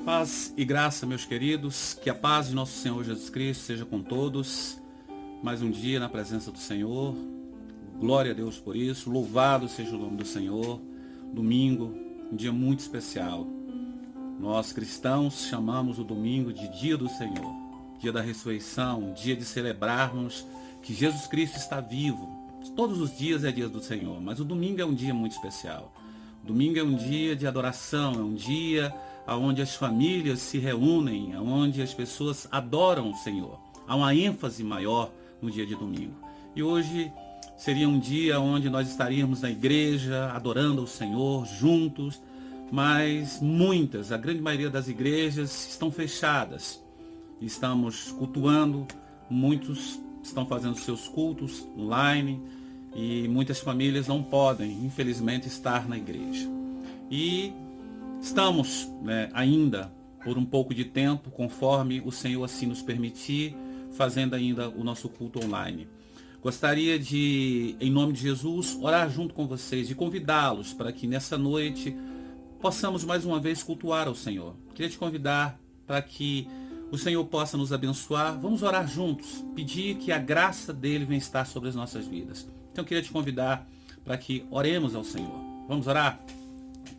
Paz e graça, meus queridos, que a paz de nosso Senhor Jesus Cristo seja com todos. Mais um dia na presença do Senhor. Glória a Deus por isso. Louvado seja o nome do Senhor. Domingo, um dia muito especial. Nós cristãos chamamos o domingo de dia do Senhor, dia da ressurreição, dia de celebrarmos que Jesus Cristo está vivo. Todos os dias é dia do Senhor, mas o domingo é um dia muito especial. O domingo é um dia de adoração, é um dia onde as famílias se reúnem, onde as pessoas adoram o Senhor. Há uma ênfase maior no dia de domingo. E hoje seria um dia onde nós estaríamos na igreja, adorando o Senhor, juntos, mas a grande maioria das igrejas estão fechadas. Estamos cultuando, muitos estão fazendo seus cultos online e muitas famílias não podem, infelizmente, estar na igreja. E estamos ainda, por um pouco de tempo, conforme o Senhor assim nos permitir, fazendo ainda o nosso culto online. Gostaria de, em nome de Jesus, orar junto com vocês e convidá-los para que nessa noite possamos mais uma vez cultuar ao Senhor. Queria te convidar para que o Senhor possa nos abençoar. Vamos orar juntos, pedir que a graça dele venha estar sobre as nossas vidas. Então eu queria te convidar para que oremos ao Senhor. Vamos orar?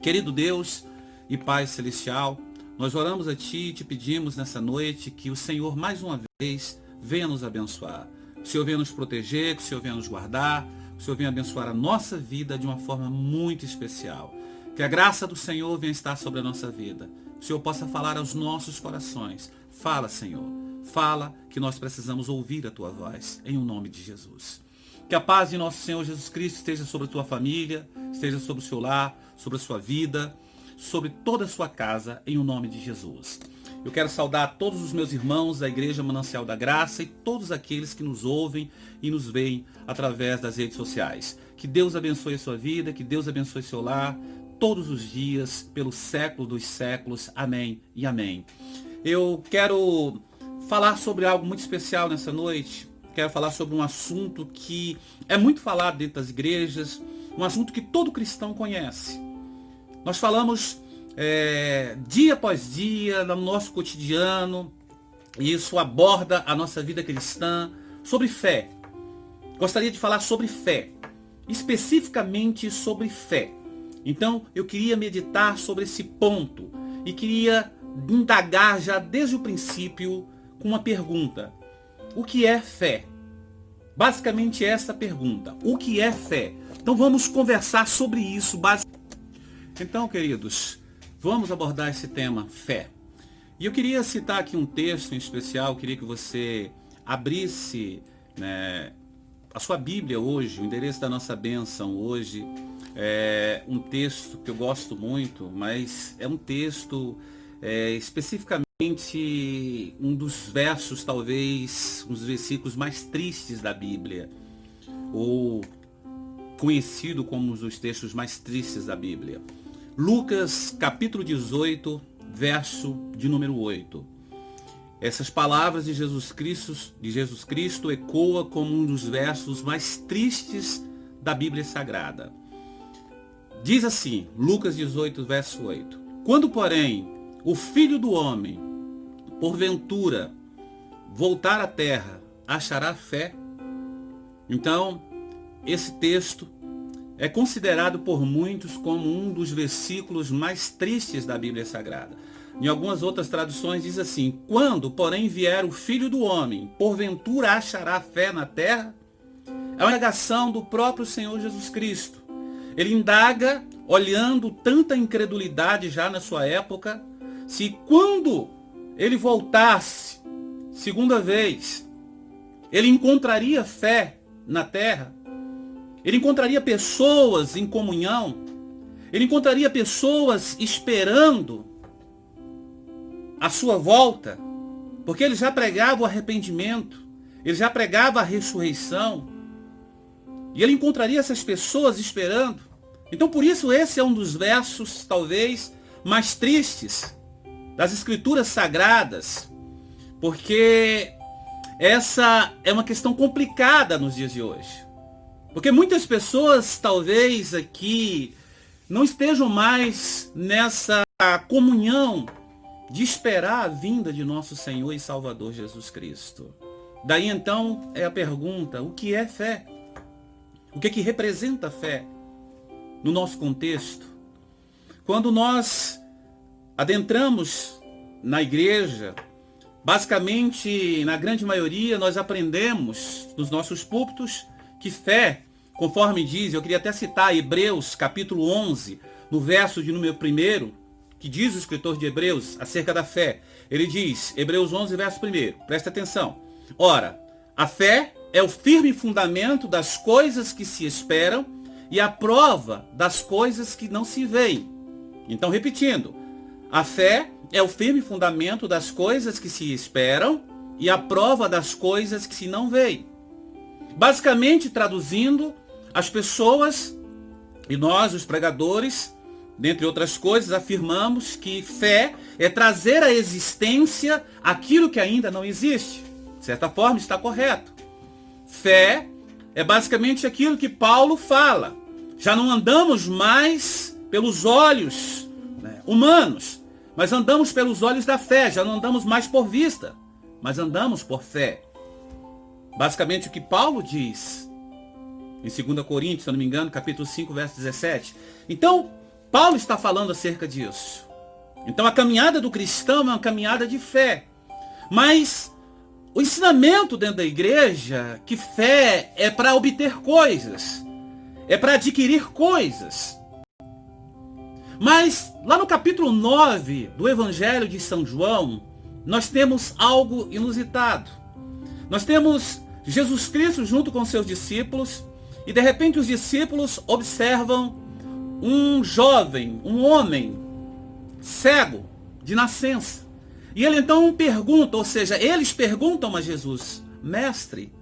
Querido Deus e Pai Celestial, nós oramos a Ti e te pedimos nessa noite que o Senhor mais uma vez venha nos abençoar. Que o Senhor venha nos proteger, que o Senhor venha nos guardar, que o Senhor venha abençoar a nossa vida de uma forma muito especial. Que a graça do Senhor venha estar sobre a nossa vida. Que o Senhor possa falar aos nossos corações. Fala, Senhor. Fala, que nós precisamos ouvir a Tua voz, em o nome de Jesus. Que a paz de nosso Senhor Jesus Cristo esteja sobre a tua família, esteja sobre o seu lar, sobre a sua vida, sobre toda a sua casa, em o nome de Jesus. Eu quero saudar todos os meus irmãos da Igreja Manancial da Graça e todos aqueles que nos ouvem e nos veem através das redes sociais. Que Deus abençoe a sua vida, que Deus abençoe seu lar, todos os dias, pelo século dos séculos. Amém e amém. Eu quero falar sobre algo muito especial nessa noite. Quero falar sobre um assunto que é muito falado dentro das igrejas, um assunto que todo cristão conhece. Nós falamos dia após dia, no nosso cotidiano, e isso aborda a nossa vida cristã, sobre fé. Gostaria de falar sobre fé, especificamente sobre fé. Então, eu queria meditar sobre esse ponto e queria indagar já desde o princípio com uma pergunta. O que é fé? Basicamente essa pergunta. O que é fé? Então vamos conversar sobre isso. Então, queridos, vamos abordar esse tema, fé. E eu queria citar aqui um texto em especial. Queria que você abrisse a sua Bíblia hoje. O endereço da nossa bênção hoje é um texto que eu gosto muito, mas é um texto especificamente um dos versos, talvez, um dos versículos mais tristes da Bíblia, ou conhecido como um dos textos mais tristes da Bíblia. Lucas, capítulo 18, verso de número 8. Essas palavras de Jesus Cristo ecoam como um dos versos mais tristes da Bíblia Sagrada. Diz assim, Lucas 18, verso 8. Quando, porém, o Filho do Homem, porventura, voltar à terra, achará fé? Então, esse texto é considerado por muitos como um dos versículos mais tristes da Bíblia Sagrada. Em algumas outras traduções diz assim, quando, porém, vier o Filho do Homem, porventura achará fé na terra? É uma negação do próprio Senhor Jesus Cristo. Ele indaga, olhando tanta incredulidade já na sua época, se quando ele voltasse, segunda vez, ele encontraria fé na terra, ele encontraria pessoas em comunhão, ele encontraria pessoas esperando a sua volta, porque ele já pregava o arrependimento, ele já pregava a ressurreição, e ele encontraria essas pessoas esperando. Então por isso esse é um dos versos, talvez, mais tristes das Escrituras Sagradas, porque essa é uma questão complicada nos dias de hoje. Porque muitas pessoas, talvez aqui, não estejam mais nessa comunhão de esperar a vinda de nosso Senhor e Salvador Jesus Cristo. Daí então é a pergunta, o que é fé? O que é que representa a fé no nosso contexto? Quando nós adentramos na igreja, basicamente, na grande maioria, nós aprendemos nos nossos púlpitos que fé, conforme diz, eu queria até citar Hebreus capítulo 11, no verso de número 1, que diz o escritor de Hebreus acerca da fé. Ele diz, Hebreus 11, verso 1, presta atenção. Ora, a fé é o firme fundamento das coisas que se esperam e a prova das coisas que não se veem. Então, repetindo, a fé é o firme fundamento das coisas que se esperam e a prova das coisas que se não veem. Basicamente, traduzindo, as pessoas e nós, os pregadores, dentre outras coisas, afirmamos que fé é trazer à existência aquilo que ainda não existe. De certa forma, está correto. Fé é basicamente aquilo que Paulo fala. Já não andamos mais pelos olhos humanos, mas andamos pelos olhos da fé. Já não andamos mais por vista, mas andamos por fé. Basicamente o que Paulo diz em 2 Coríntios, se eu não me engano, capítulo 5, verso 17. Então, Paulo está falando acerca disso. Então, a caminhada do cristão é uma caminhada de fé. Mas o ensinamento dentro da igreja, que fé é para obter coisas, é para adquirir coisas. Mas, lá no capítulo 9 do Evangelho de São João, nós temos algo inusitado. Nós temos Jesus Cristo junto com seus discípulos, e de repente os discípulos observam um jovem, um homem, cego, de nascença. E ele então pergunta, ou seja, eles perguntam a Jesus, mestre,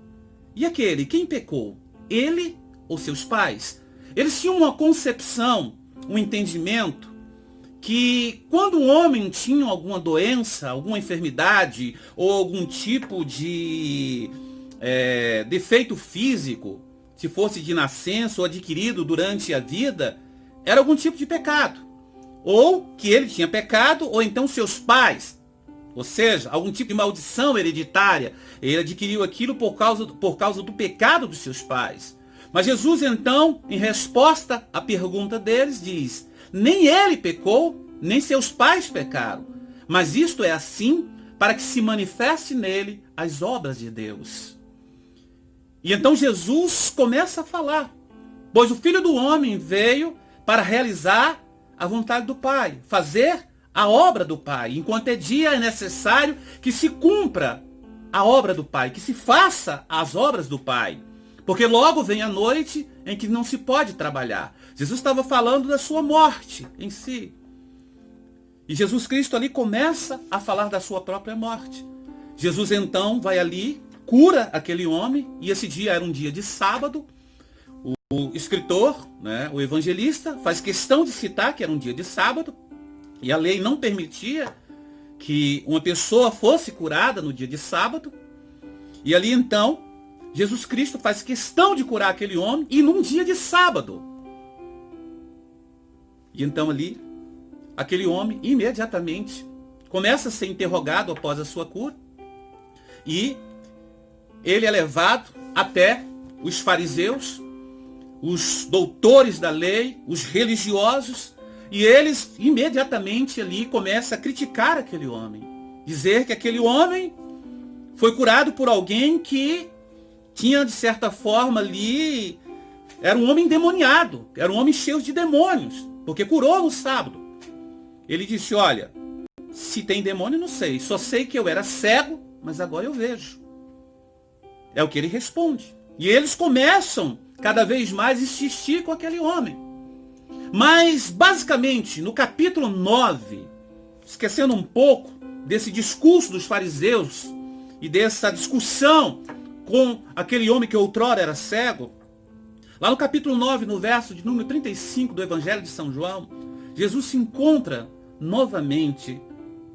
e aquele, quem pecou? Ele ou seus pais? Eles tinham uma concepção, um entendimento, que quando um homem tinha alguma doença, alguma enfermidade, ou algum tipo de defeito físico, se fosse de nascença ou adquirido durante a vida, era algum tipo de pecado. Ou que ele tinha pecado, ou então seus pais. Ou seja, algum tipo de maldição hereditária. Ele adquiriu aquilo por causa do pecado dos seus pais. Mas Jesus então, em resposta à pergunta deles, diz, nem ele pecou, nem seus pais pecaram. Mas isto é assim para que se manifeste nele as obras de Deus. E então Jesus começa a falar. Pois o Filho do Homem veio para realizar a vontade do Pai, fazer a obra do Pai. Enquanto é dia, é necessário que se cumpra a obra do Pai, que se faça as obras do Pai. Porque logo vem a noite em que não se pode trabalhar. Jesus estava falando da sua morte em si. E Jesus Cristo ali começa a falar da sua própria morte. Jesus então vai ali, cura aquele homem, e esse dia era um dia de sábado. O escritor, o evangelista, faz questão de citar que era um dia de sábado, e a lei não permitia que uma pessoa fosse curada no dia de sábado. E ali então, Jesus Cristo faz questão de curar aquele homem, e num dia de sábado. E então ali, aquele homem imediatamente começa a ser interrogado após a sua cura, e ele é levado até os fariseus, os doutores da lei, os religiosos, e eles imediatamente ali começam a criticar aquele homem. Dizer que aquele homem foi curado por alguém que tinha, de certa forma ali, era um homem endemoniado, era um homem cheio de demônios, porque curou no sábado. Ele disse, olha, se tem demônio não sei, só sei que eu era cego, mas agora eu vejo. É o que ele responde. E eles começam cada vez mais insistir com aquele homem. Mas, basicamente, no capítulo 9, esquecendo um pouco desse discurso dos fariseus e dessa discussão com aquele homem que outrora era cego, lá no capítulo 9, no verso de número 35 do Evangelho de São João, Jesus se encontra novamente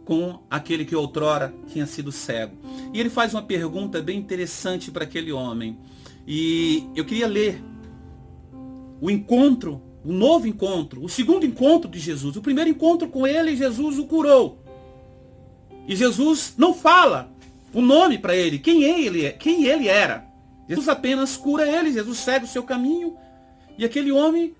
com aquele que outrora tinha sido cego. E ele faz uma pergunta bem interessante para aquele homem. E eu queria ler o encontro, o novo encontro, o segundo encontro de Jesus. O primeiro encontro com ele, Jesus o curou. E Jesus não fala o nome para ele, quem ele era. Jesus apenas cura ele, Jesus segue o seu caminho, e aquele homem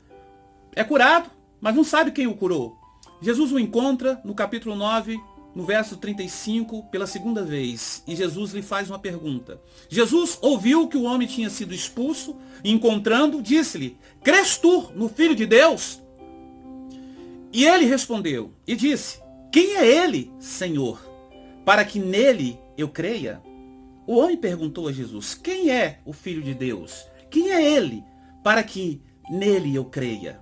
é curado, mas não sabe quem o curou. Jesus o encontra no capítulo 9, no verso 35, pela segunda vez, e Jesus lhe faz uma pergunta. Jesus ouviu que o homem tinha sido expulso, e encontrando, disse-lhe: crês tu no Filho de Deus? E ele respondeu e disse: quem é ele, Senhor, para que nele eu creia? O homem perguntou a Jesus: quem é o Filho de Deus? Quem é ele, para que nele eu creia?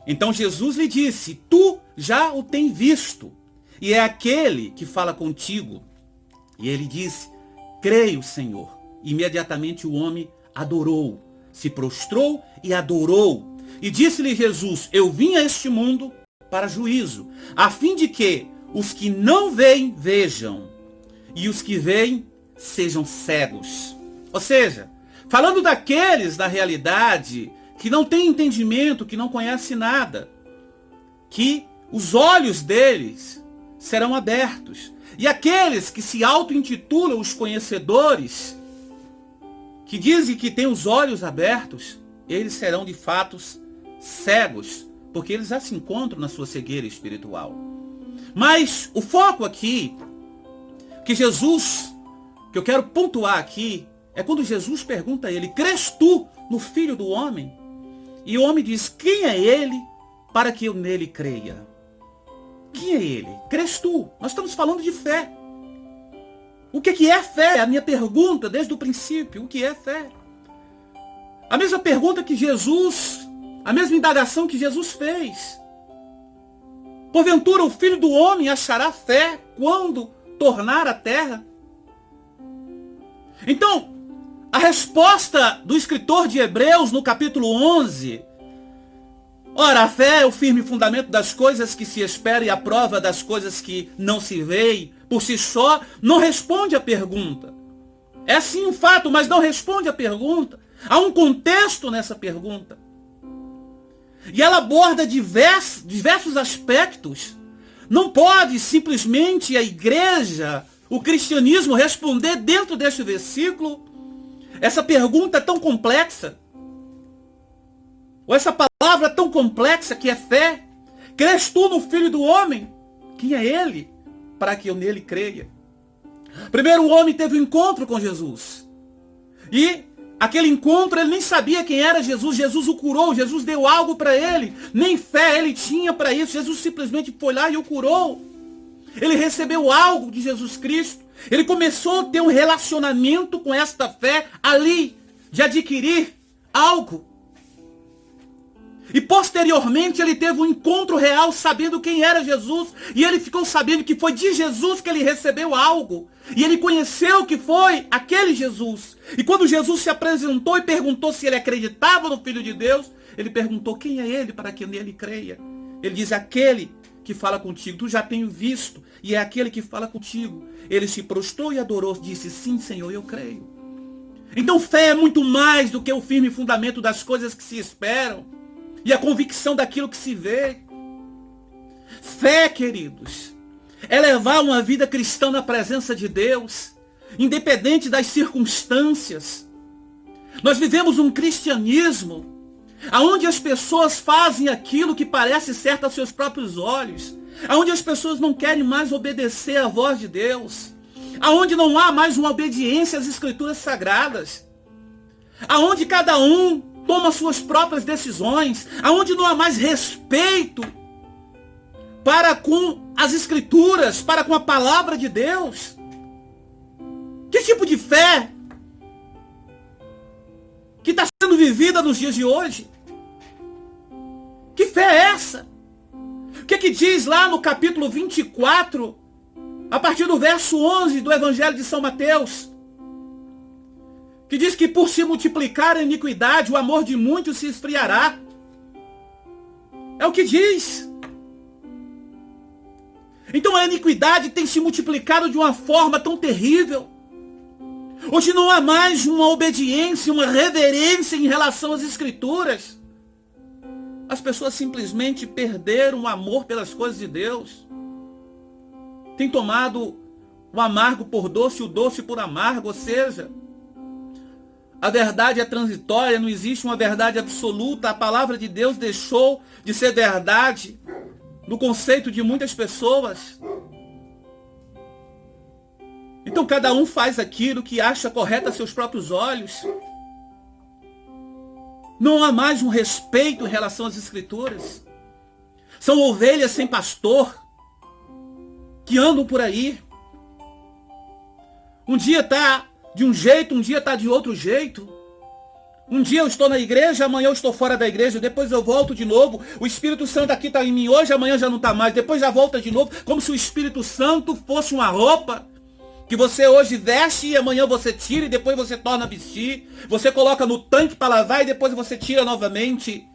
Então Jesus lhe disse: tu já o tens visto, e é aquele que fala contigo. E ele disse: creio, Senhor. Imediatamente o homem adorou, se prostrou e adorou. E disse-lhe Jesus: eu vim a este mundo para juízo, a fim de que os que não veem, vejam, e os que veem, sejam cegos. Ou seja, falando daqueles, na realidade, que não têm entendimento, que não conhecem nada, que os olhos deles serão abertos. E aqueles que se auto-intitulam os conhecedores, que dizem que têm os olhos abertos, eles serão de fato cegos, porque eles já se encontram na sua cegueira espiritual. Mas o foco aqui, que eu quero pontuar aqui, é quando Jesus pergunta a ele: crês tu no Filho do Homem? E o homem diz: quem é ele para que eu nele creia? Quem é ele? Crês tu? Nós estamos falando de fé. O que é fé? É a minha pergunta desde o princípio. O que é fé? A mesma pergunta que Jesus, a mesma indagação que Jesus fez. Porventura o Filho do Homem achará fé quando tornar a terra? Então, a resposta do escritor de Hebreus no capítulo 11, ora, a fé é o firme fundamento das coisas que se esperam e a prova das coisas que não se veem, por si só, não responde à pergunta. É sim um fato, mas não responde à pergunta. Há um contexto nessa pergunta. E ela aborda diversos aspectos. Não pode simplesmente a igreja, o cristianismo, responder dentro deste versículo essa pergunta tão complexa. Ou essa palavra tão complexa que é fé. Crês tu no Filho do Homem? Quem é ele para que eu nele creia? Primeiro o homem teve um encontro com Jesus. E aquele encontro, ele nem sabia quem era Jesus. Jesus o curou, Jesus deu algo para ele. Nem fé ele tinha para isso. Jesus simplesmente foi lá e o curou. Ele recebeu algo de Jesus Cristo. Ele começou a ter um relacionamento com esta fé ali, de adquirir algo. E posteriormente ele teve um encontro real sabendo quem era Jesus. E ele ficou sabendo que foi de Jesus que ele recebeu algo. E ele conheceu que foi aquele Jesus. E quando Jesus se apresentou e perguntou se ele acreditava no Filho de Deus, ele perguntou: quem é ele para que nele creia? Ele diz: aquele que fala contigo, tu já tenho visto, e é aquele que fala contigo. Ele se prostrou e adorou, disse: sim, Senhor, eu creio. Então fé é muito mais do que o firme fundamento das coisas que se esperam e a convicção daquilo que se vê. Fé, queridos, é levar uma vida cristã na presença de Deus, independente das circunstâncias. Nós vivemos um cristianismo onde as pessoas fazem aquilo que parece certo aos seus próprios olhos, onde as pessoas não querem mais obedecer à voz de Deus, onde não há mais uma obediência às escrituras sagradas, onde cada um toma suas próprias decisões, onde não há mais respeito para com as escrituras, para com a palavra de Deus. Que tipo de fé que está sendo vivida nos dias de hoje? Que fé é essa? O que diz lá no capítulo 24, a partir do verso 11 do Evangelho de São Mateus? Que diz que por se multiplicar a iniquidade, o amor de muitos se esfriará. É o que diz. Então a iniquidade tem se multiplicado de uma forma tão terrível. Hoje não há mais uma obediência, uma reverência em relação às escrituras. As pessoas simplesmente perderam o amor pelas coisas de Deus. Tem tomado o amargo por doce e o doce por amargo, ou seja, a verdade é transitória, não existe uma verdade absoluta. A palavra de Deus deixou de ser verdade no conceito de muitas pessoas. Então cada um faz aquilo que acha correto a seus próprios olhos. Não há mais um respeito em relação às Escrituras. São ovelhas sem pastor que andam por aí. Um dia está de um jeito, um dia está de outro jeito. Um dia eu estou na igreja, amanhã eu estou fora da igreja, depois eu volto de novo. O Espírito Santo aqui está em mim hoje, amanhã já não está mais, depois já volta de novo, como se o Espírito Santo fosse uma roupa que você hoje veste e amanhã você tira e depois você torna a vestir. Você coloca no tanque para lavar e depois você tira novamente.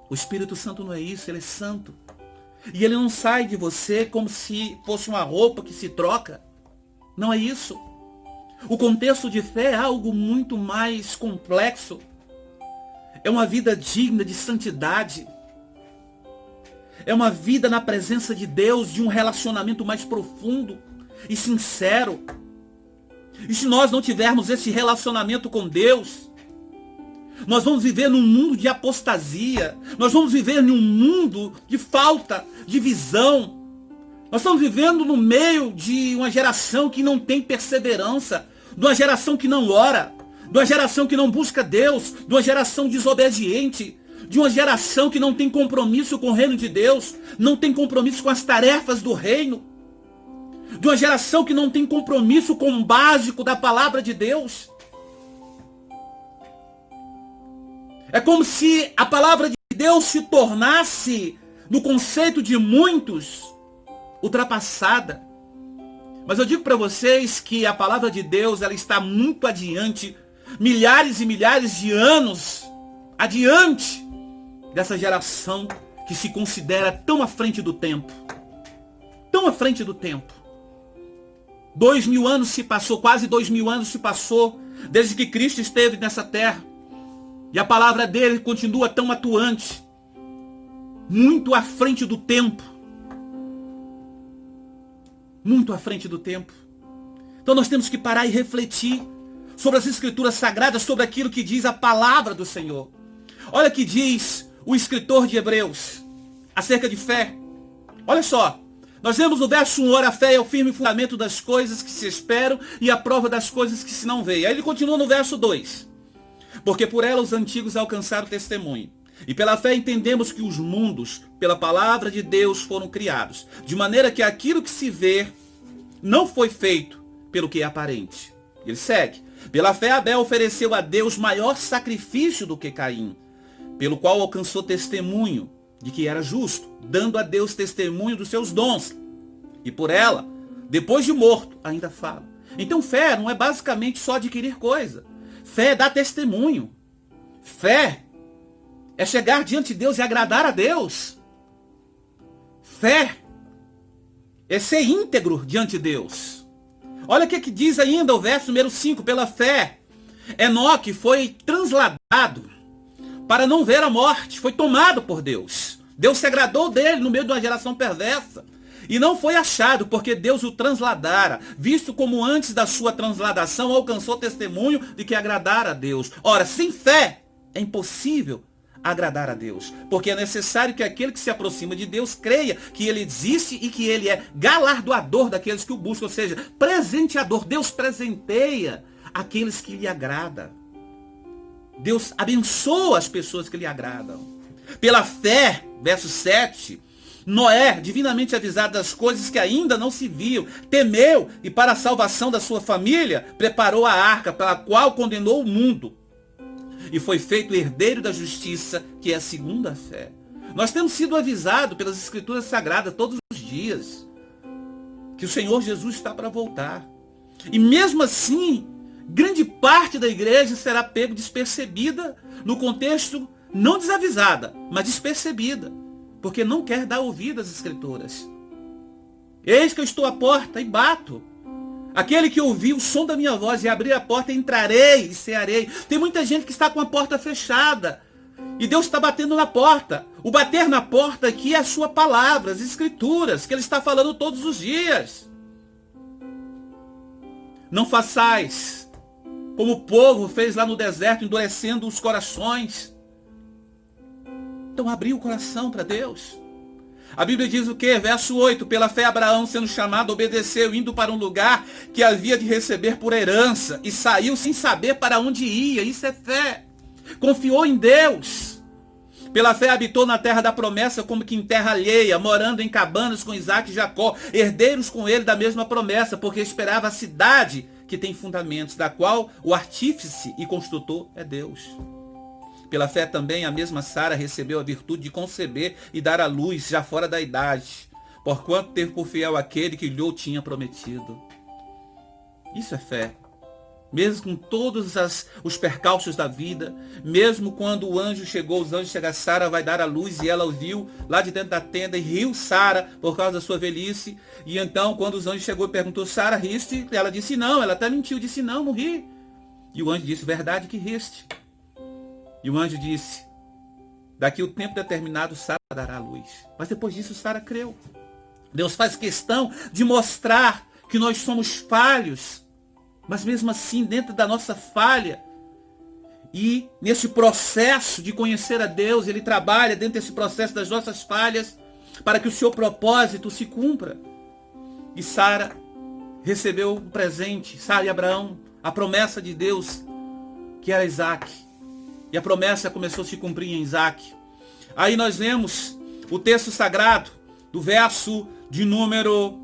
O Espírito Santo não é isso, ele é santo. E ele não sai de você como se fosse uma roupa que se troca. Não é isso. O contexto de fé é algo muito mais complexo. É uma vida digna de santidade. É uma vida na presença de Deus, de um relacionamento mais profundo e sincero. E se nós não tivermos esse relacionamento com Deus, nós vamos viver num mundo de apostasia. Nós vamos viver num mundo de falta de visão. Nós estamos vivendo no meio de uma geração que não tem perseverança, de uma geração que não ora, de uma geração que não busca Deus, de uma geração desobediente, de uma geração que não tem compromisso com o reino de Deus, não tem compromisso com as tarefas do reino, de uma geração que não tem compromisso com o básico da palavra de Deus. É como se a palavra de Deus se tornasse, no conceito de muitos, ultrapassada. Mas eu digo para vocês que a palavra de Deus, ela está muito adiante, milhares e milhares de anos adiante dessa geração que se considera tão à frente do tempo. Tão à frente do tempo. 2000 anos se passou, quase 2000 anos se passou, desde que Cristo esteve nessa terra. E a palavra dele continua tão atuante, muito à frente do tempo. Muito à frente do tempo. Então nós temos que parar e refletir sobre as Escrituras Sagradas, sobre aquilo que diz a palavra do Senhor. Olha o que diz o escritor de Hebreus acerca de fé. Olha só, nós vemos no verso 1, ora, a fé é o firme fundamento das coisas que se esperam e a prova das coisas que se não veem. Aí ele continua no verso 2. Porque por ela os antigos alcançaram testemunho. E pela fé entendemos que os mundos, pela palavra de Deus, foram criados, de maneira que aquilo que se vê não foi feito pelo que é aparente. Ele segue. Pela fé Abel ofereceu a Deus maior sacrifício do que Caim, pelo qual alcançou testemunho de que era justo, dando a Deus testemunho dos seus dons. E por ela, depois de morto, ainda fala. Então fé não é basicamente só adquirir coisa. Fé é dar testemunho. Fé é chegar diante de Deus e agradar a Deus. Fé é ser íntegro diante de Deus. Olha o que diz ainda o verso número 5. Pela fé, Enoque foi transladado para não ver a morte. Foi tomado por Deus. Deus se agradou dele no meio de uma geração perversa. E não foi achado, porque Deus o transladara, visto como antes da sua transladação alcançou testemunho de que agradara a Deus. Ora, sem fé é impossível agradar a Deus, porque é necessário que aquele que se aproxima de Deus creia que ele existe e que ele é galardoador daqueles que o buscam, ou seja, presenteador. Deus presenteia aqueles que lhe agradam. Deus abençoa as pessoas que lhe agradam. Pela fé, verso 7, Noé, divinamente avisado das coisas que ainda não se viam, temeu e para a salvação da sua família, preparou a arca pela qual condenou o mundo. E foi feito herdeiro da justiça, que é a segunda fé. Nós temos sido avisados pelas Escrituras Sagradas todos os dias que o Senhor Jesus está para voltar. E mesmo assim, grande parte da igreja será pego despercebida no contexto, não desavisada, mas despercebida, porque não quer dar ouvido às Escrituras. Eis que eu estou à porta e bato. Aquele que ouvir o som da minha voz e abrir a porta, entrarei e cearei. Tem muita gente que está com a porta fechada. E Deus está batendo na porta. O bater na porta aqui é a sua palavra, as Escrituras, que Ele está falando todos os dias. Não façais como o povo fez lá no deserto, endurecendo os corações. Então abriu o coração para Deus. A Bíblia diz o quê? Verso 8. Pela fé Abraão, sendo chamado, obedeceu, indo para um lugar que havia de receber por herança, e saiu sem saber para onde ia. Isso é fé. Confiou em Deus. Pela fé habitou na terra da promessa, como que em terra alheia, morando em cabanas com Isaac e Jacó, herdeiros com ele da mesma promessa, porque esperava a cidade que tem fundamentos, da qual o artífice e construtor é Deus. Pela fé também a mesma Sara recebeu a virtude de conceber e dar à luz, já fora da idade, porquanto teve por fiel aquele que lhe tinha prometido. Isso é fé. Mesmo com todos os percalços da vida, mesmo quando o anjo chegou, os anjos chegaram, Sara vai dar à luz, e ela ouviu lá de dentro da tenda, e riu Sara por causa da sua velhice. E então, quando os anjos chegou e perguntou, Sara, riste? Ela disse não, ela até mentiu, disse não, não ri. E o anjo disse, verdade que riste. E o anjo disse, daqui o tempo determinado, Sara dará à luz. Mas depois disso, Sara creu. Deus faz questão de mostrar que nós somos falhos, mas mesmo assim, dentro da nossa falha, e nesse processo de conhecer a Deus, Ele trabalha dentro desse processo das nossas falhas, para que o seu propósito se cumpra. E Sara recebeu um presente, Sara e Abraão, a promessa de Deus, que era Isaac. E a promessa começou a se cumprir em Isaac. Aí nós vemos o texto sagrado, do verso de número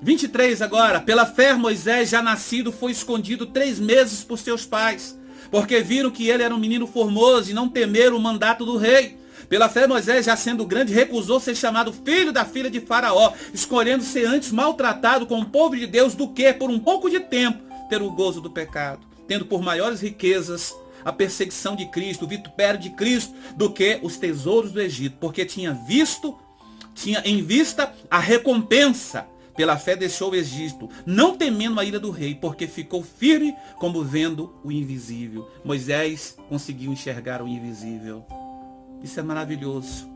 23 agora. Pela fé Moisés, já nascido, foi escondido 3 meses por seus pais, porque viram que ele era um menino formoso e não temeram o mandato do rei. Pela fé Moisés, já sendo grande, recusou ser chamado filho da filha de Faraó, escolhendo ser antes maltratado com o povo de Deus do que, por um pouco de tempo, ter o gozo do pecado, tendo por maiores riquezas a perseguição de Cristo, o vitupério de Cristo, do que os tesouros do Egito, porque tinha em vista a recompensa. Pela fé deixou o Egito, não temendo a ira do rei, porque ficou firme como vendo o invisível. Moisés conseguiu enxergar o invisível. Isso é maravilhoso.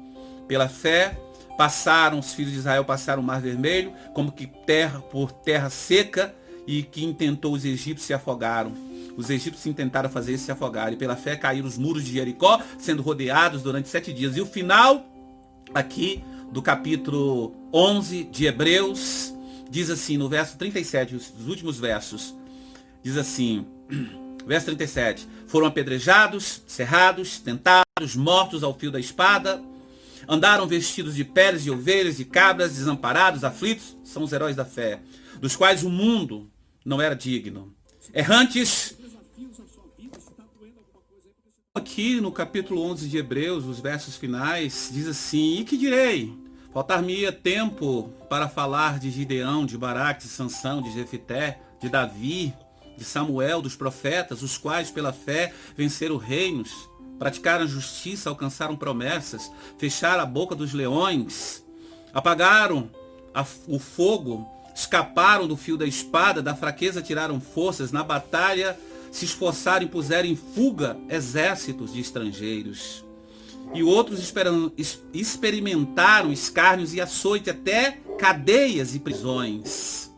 Pela fé, os filhos de Israel passaram o Mar Vermelho, como que por terra seca, e que intentou os egípcios se afogaram. Os egípcios intentaram fazer isso, se afogaram. E pela fé caíram os muros de Jericó, sendo rodeados durante 7 dias. E o final, aqui, do capítulo 11 de Hebreus, diz assim, no verso 37, os últimos versos, diz assim, verso 37, foram apedrejados, cerrados, tentados, mortos ao fio da espada, andaram vestidos de peles de ovelhas e cabras, desamparados, aflitos, são os heróis da fé, dos quais o mundo não era digno. Errantes. Aqui no capítulo 11 de Hebreus, os versos finais, diz assim, e que direi? Faltar-me-ia tempo para falar de Gideão, de Baraque, de Sansão, de Jefité, de Davi, de Samuel, dos profetas, os quais pela fé venceram reinos, praticaram justiça, alcançaram promessas, fecharam a boca dos leões, apagaram o fogo, escaparam do fio da espada, da fraqueza tiraram forças, na batalha se esforçaram e puseram em fuga exércitos de estrangeiros. E outros experimentaram escárnios e açoite, até cadeias e prisões.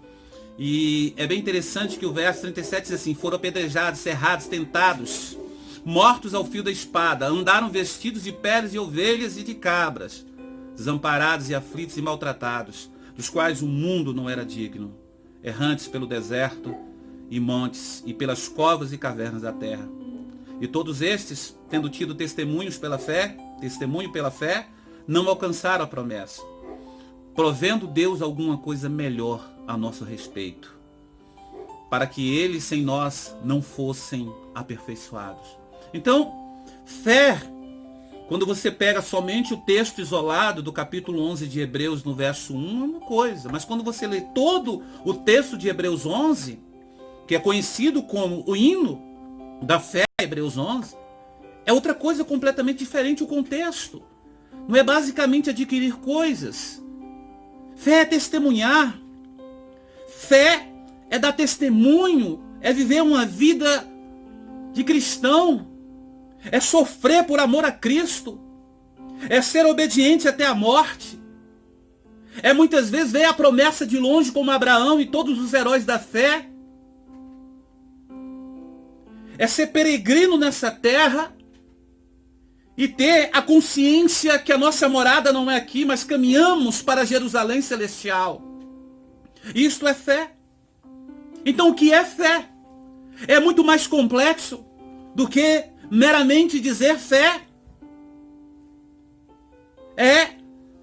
E é bem interessante que o verso 37 diz assim, foram apedrejados, cerrados, tentados, mortos ao fio da espada, andaram vestidos de peles de ovelhas e de cabras, desamparados e aflitos e maltratados, dos quais o mundo não era digno, errantes pelo deserto e montes, e pelas covas e cavernas da terra. E todos estes, tendo tido testemunho pela fé, não alcançaram a promessa, provendo Deus alguma coisa melhor a nosso respeito, para que eles sem nós não fossem aperfeiçoados. Então, fé, quando você pega somente o texto isolado do capítulo 11 de Hebreus no verso 1, é uma coisa, mas quando você lê todo o texto de Hebreus 11, que é conhecido como o hino da fé, Hebreus 11, é outra coisa completamente diferente o contexto. Não é basicamente adquirir coisas. Fé é testemunhar. Fé é dar testemunho, é viver uma vida de cristão, é sofrer por amor a Cristo, é ser obediente até a morte, é muitas vezes ver a promessa de longe como Abraão e todos os heróis da fé, é ser peregrino nessa terra e ter a consciência que a nossa morada não é aqui, mas caminhamos para Jerusalém celestial. Isto é fé. Então o que é fé? É muito mais complexo do que meramente dizer fé. É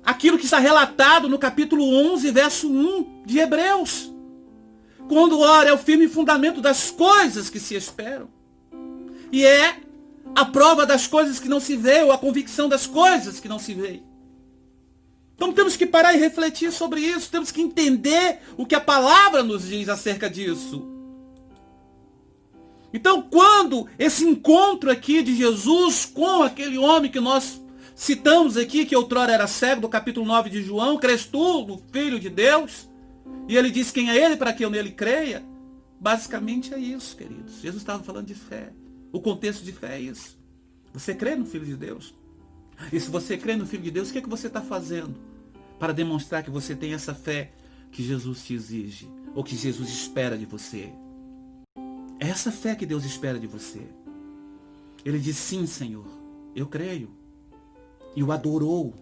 aquilo que está relatado no capítulo 11, verso 1 de Hebreus. Quando ora é o firme fundamento das coisas que se esperam. E é a prova das coisas que não se vê, ou a convicção das coisas que não se vê. Então temos que parar e refletir sobre isso. Temos que entender o que a palavra nos diz acerca disso. Então quando esse encontro aqui de Jesus com aquele homem que nós citamos aqui, que outrora era cego, do capítulo 9 de João, crês tu no Filho de Deus? E ele diz quem é ele para que eu nele creia. Basicamente é isso, queridos. Jesus estava falando de fé. O contexto de fé é isso. Você crê no Filho de Deus? E se você crê no Filho de Deus, o que é que você está fazendo para demonstrar que você tem essa fé que Jesus te exige, ou que Jesus espera de você? É essa fé que Deus espera de você. Ele diz, sim, Senhor, eu creio. E o adorou.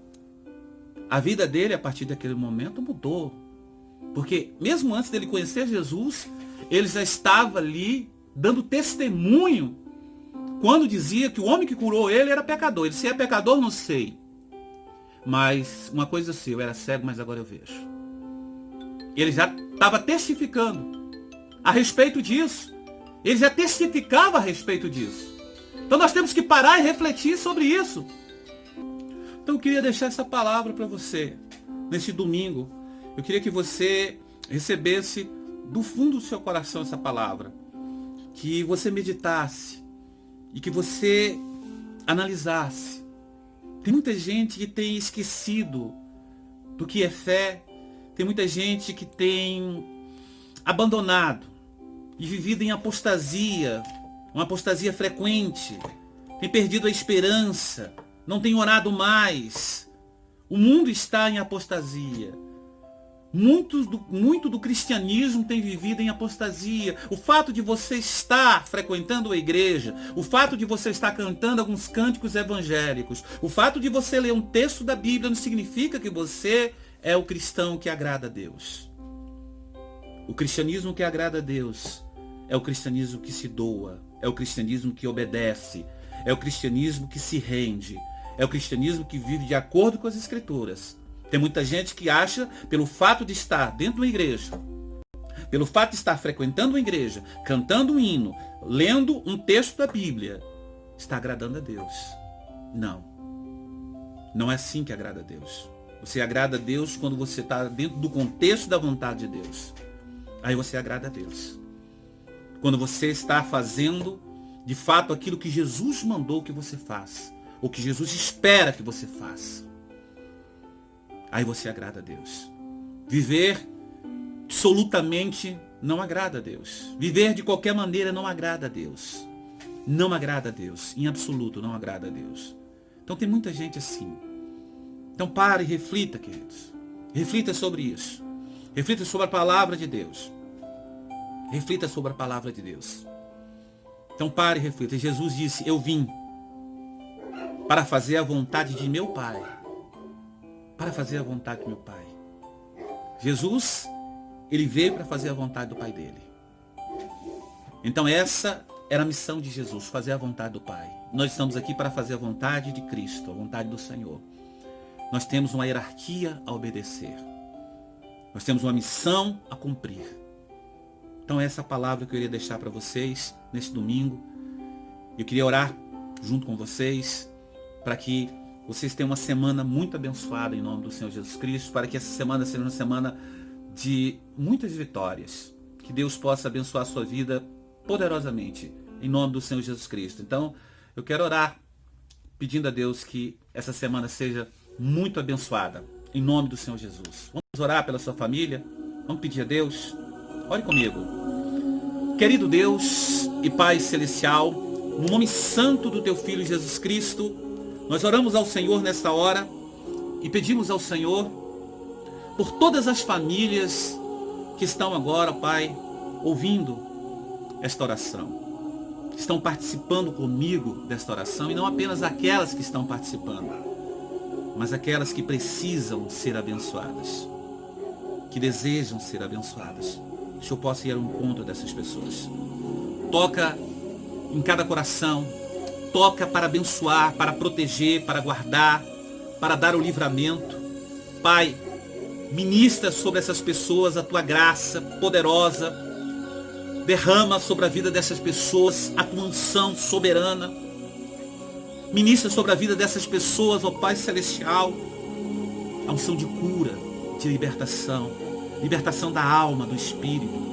A vida dele, a partir daquele momento, mudou. Porque mesmo antes dele conhecer Jesus, ele já estava ali dando testemunho quando dizia que o homem que curou ele era pecador. Ele, se é pecador, não sei. Mas uma coisa eu sei, eu era cego, mas agora eu vejo. Ele já estava testificando a respeito disso. Ele já testificava a respeito disso. Então nós temos que parar e refletir sobre isso. Então eu queria deixar essa palavra para você, neste domingo. Eu queria que você recebesse do fundo do seu coração essa palavra. Que você meditasse e que você analisasse. Tem muita gente que tem esquecido do que é fé. Tem muita gente que tem abandonado e vivido em apostasia, uma apostasia frequente. Tem perdido a esperança, não tem orado mais. O mundo está em apostasia. Muito do cristianismo tem vivido em apostasia. O fato de você estar frequentando a igreja, o fato de você estar cantando alguns cânticos evangélicos, o fato de você ler um texto da Bíblia não significa que você é o cristão que agrada a Deus. O cristianismo que agrada a Deus é o cristianismo que se doa, é o cristianismo que obedece, é o cristianismo que se rende, é o cristianismo que vive de acordo com as Escrituras. Tem muita gente que acha, pelo fato de estar dentro de uma igreja, pelo fato de estar frequentando uma igreja, cantando um hino, lendo um texto da Bíblia, está agradando a Deus. Não. Não é assim que agrada a Deus. Você agrada a Deus quando você está dentro do contexto da vontade de Deus. Aí você agrada a Deus. Quando você está fazendo, de fato, aquilo que Jesus mandou que você faça, ou que Jesus espera que você faça. Aí você agrada a Deus. Viver absolutamente não agrada a Deus. Viver de qualquer maneira não agrada a Deus. Não agrada a Deus. Em absoluto não agrada a Deus. Então tem muita gente assim. Então pare e reflita, queridos. Reflita sobre isso. Reflita sobre a palavra de Deus. Reflita sobre a palavra de Deus. Então pare e reflita. Jesus disse, eu vim para fazer a vontade de meu Pai. Para fazer a vontade do meu Pai. Jesus, ele veio para fazer a vontade do Pai dele. Então essa era a missão de Jesus, fazer a vontade do Pai. Nós estamos aqui para fazer a vontade de Cristo, a vontade do Senhor. Nós temos uma hierarquia a obedecer. Nós temos uma missão a cumprir. Então essa é a palavra que eu iria deixar para vocês neste domingo. Eu queria orar junto com vocês para que vocês tenham uma semana muito abençoada em nome do Senhor Jesus Cristo, para que essa semana seja uma semana de muitas vitórias. Que Deus possa abençoar a sua vida poderosamente, em nome do Senhor Jesus Cristo. Então, eu quero orar, pedindo a Deus que essa semana seja muito abençoada, em nome do Senhor Jesus. Vamos orar pela sua família, vamos pedir a Deus. Ore comigo. Querido Deus e Pai Celestial, no nome santo do Teu Filho Jesus Cristo, nós oramos ao Senhor nesta hora e pedimos ao Senhor por todas as famílias que estão agora, Pai, ouvindo esta oração. estão participando comigo desta oração, e não apenas aquelas que estão participando, mas aquelas que precisam ser abençoadas, que desejam ser abençoadas. Que o Senhor possa ir ao encontro dessas pessoas. Toca em cada coração, toca para abençoar, para proteger, para guardar, para dar o livramento. Pai, ministra sobre essas pessoas a tua graça poderosa, derrama sobre a vida dessas pessoas a tua unção soberana, ministra sobre a vida dessas pessoas, ó Pai Celestial, a unção de cura, de libertação, libertação da alma, do espírito.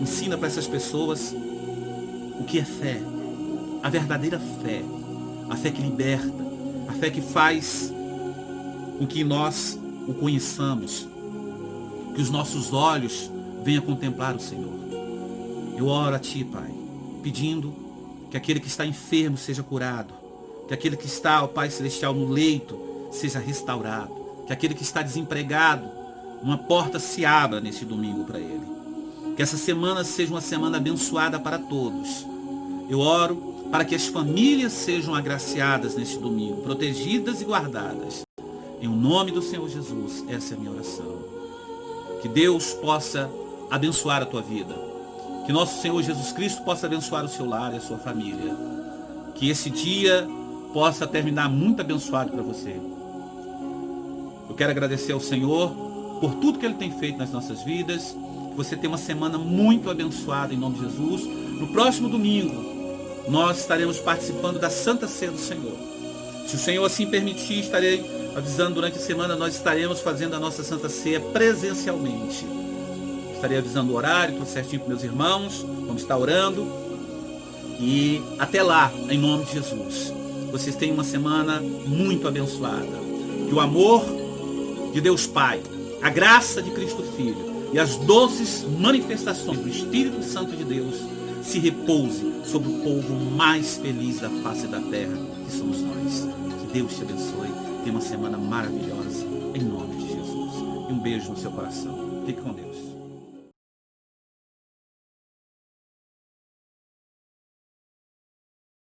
Ensina para essas pessoas o que é fé, a verdadeira fé, a fé que liberta, a fé que faz com que nós o conheçamos, que os nossos olhos venham contemplar o Senhor. Eu oro a Ti, Pai, pedindo que aquele que está enfermo seja curado, que aquele que está, ó Pai Celestial, no leito seja restaurado, que aquele que está desempregado, uma porta se abra neste domingo para ele. Que essa semana seja uma semana abençoada para todos. Eu oro para que as famílias sejam agraciadas neste domingo, protegidas e guardadas. Em nome do Senhor Jesus, essa é a minha oração. Que Deus possa abençoar a tua vida. Que nosso Senhor Jesus Cristo possa abençoar o seu lar e a sua família. Que esse dia possa terminar muito abençoado para você. Eu quero agradecer ao Senhor por tudo que Ele tem feito nas nossas vidas. Que você tenha uma semana muito abençoada em nome de Jesus. No próximo domingo, nós estaremos participando da Santa Ceia do Senhor. Se o Senhor assim permitir, estarei avisando durante a semana, nós estaremos fazendo a nossa Santa Ceia presencialmente. Estarei avisando o horário, tudo certinho para meus irmãos, vamos estar orando. E até lá, em nome de Jesus. Vocês tenham uma semana muito abençoada. Que o amor de Deus Pai, a graça de Cristo Filho e as doces manifestações do Espírito Santo de Deus se repouse sobre o povo mais feliz da face da terra, que somos nós. Que Deus te abençoe. Tenha uma semana maravilhosa, em nome de Jesus. E um beijo no seu coração. Fique com Deus.